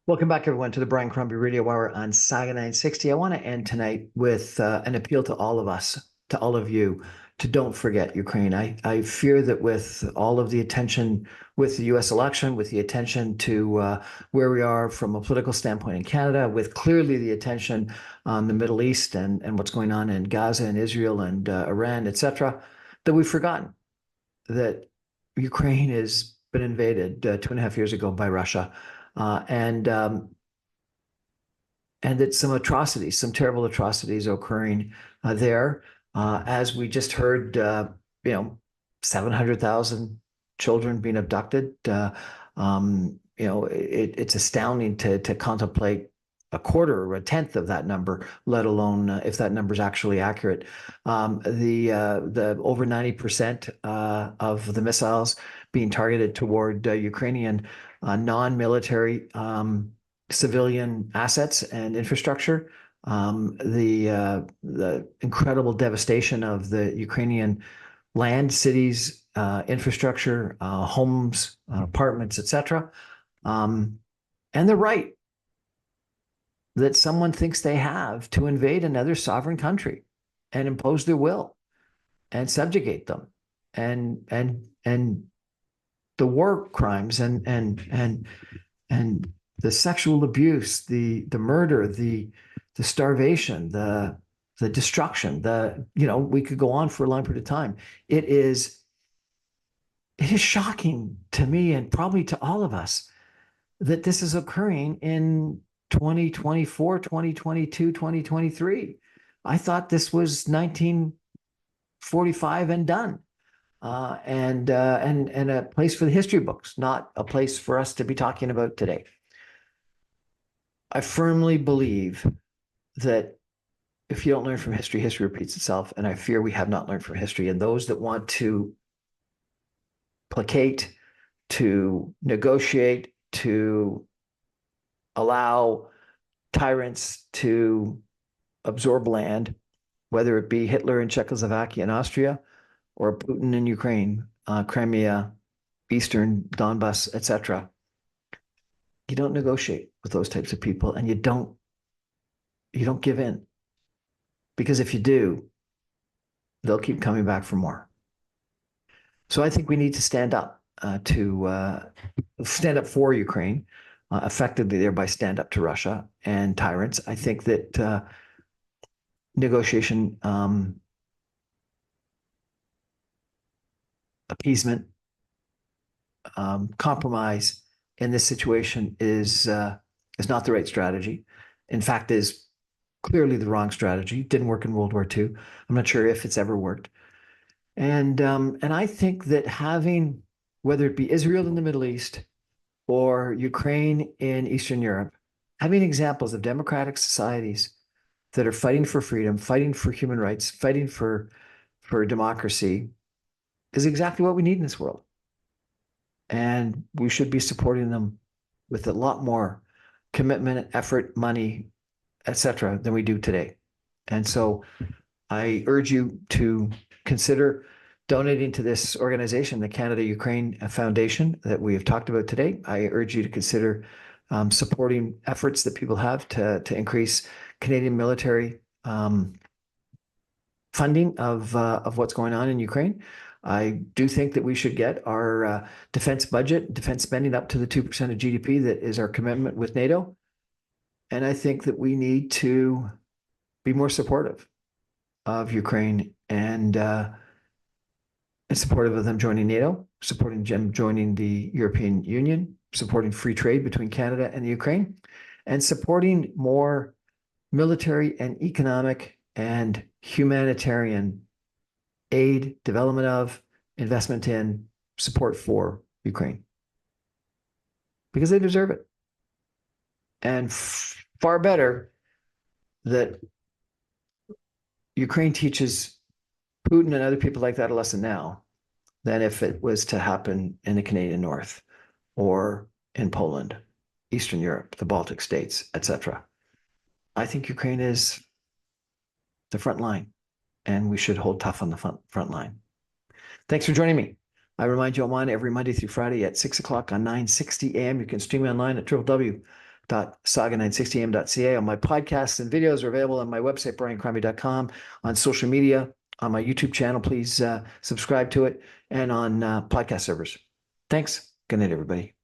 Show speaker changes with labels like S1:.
S1: Welcome back, everyone, to the Brian Crombie Radio Hour on Saga 960. I want to end tonight with an appeal to all of us, to all of you, to don't forget Ukraine. I fear that with all of the attention with the US election, with the attention to where we are from a political standpoint in Canada, with clearly the attention on the Middle East and what's going on in Gaza and Israel and Iran, etc., that we've forgotten that Ukraine has been invaded 2.5 years ago by Russia. Uh, and um, and that some atrocities, some terrible atrocities are occurring there. As we just heard, 700,000 children being abducted. It's astounding to contemplate a quarter or a tenth of that number, let alone if that number is actually accurate. The over 90% of the missiles being targeted toward Ukrainian non-military civilian assets and infrastructure. The incredible devastation of the Ukrainian land, cities, infrastructure, homes, apartments, etc. And the right that someone thinks they have to invade another sovereign country and impose their will and subjugate them, and the war crimes and the sexual abuse, the murder, the starvation, the destruction, we could go on for a long period of time. It is shocking to me and probably to all of us that this is occurring in 2024, 2022, 2023. I thought this was 1945 and done. And a place for the history books, not a place for us to be talking about today. I firmly believe that if you don't learn from history, history repeats itself. And I fear we have not learned from history. And those that want to placate, to negotiate, to allow tyrants to absorb land, whether it be Hitler in Czechoslovakia and Austria or Putin in Ukraine, Crimea, Eastern Donbass, etc. You don't negotiate with those types of people, and you don't give in, because if you do, they'll keep coming back for more. So I think we need to stand up for Ukraine, effectively thereby stand up to Russia and tyrants. I think that negotiation, appeasement, compromise in this situation is not the right strategy. In fact, is clearly the wrong strategy. Didn't work in World War II. I'm not sure if it's ever worked. And I think that having, whether it be Israel in the Middle East or Ukraine in Eastern Europe, having examples of democratic societies that are fighting for freedom, fighting for human rights, fighting for democracy is exactly what we need in this world. And we should be supporting them with a lot more commitment, effort, money, etc., than we do today. And so I urge you to consider donating to this organization, the Canada-Ukraine Foundation, that we have talked about today. I urge you to consider supporting efforts that people have to increase Canadian military funding of what's going on in Ukraine. I do think that we should get our defense budget, defense spending up to the 2% of GDP that is our commitment with NATO. And I think that we need to be more supportive of Ukraine and supportive of them joining NATO, supporting them joining the European Union, supporting free trade between Canada and the Ukraine, and supporting more military and economic and humanitarian aid, development of, investment in, support for Ukraine. Because they deserve it. And far better that Ukraine teaches Putin and other people like that a lesson now than if it was to happen in the Canadian North or in Poland, Eastern Europe, the Baltic states, etc. I think Ukraine is the front line, and we should hold tough on the front line. Thanks for joining me. I remind you I'm on every Monday through Friday at 6 o'clock on 960 AM. You can stream me online at briancrombie.saga960am.ca. All my podcasts and videos are available on my website, briancrombie.com, on social media, on my YouTube channel. Please subscribe to it, and on podcast servers. Thanks. Good night, everybody.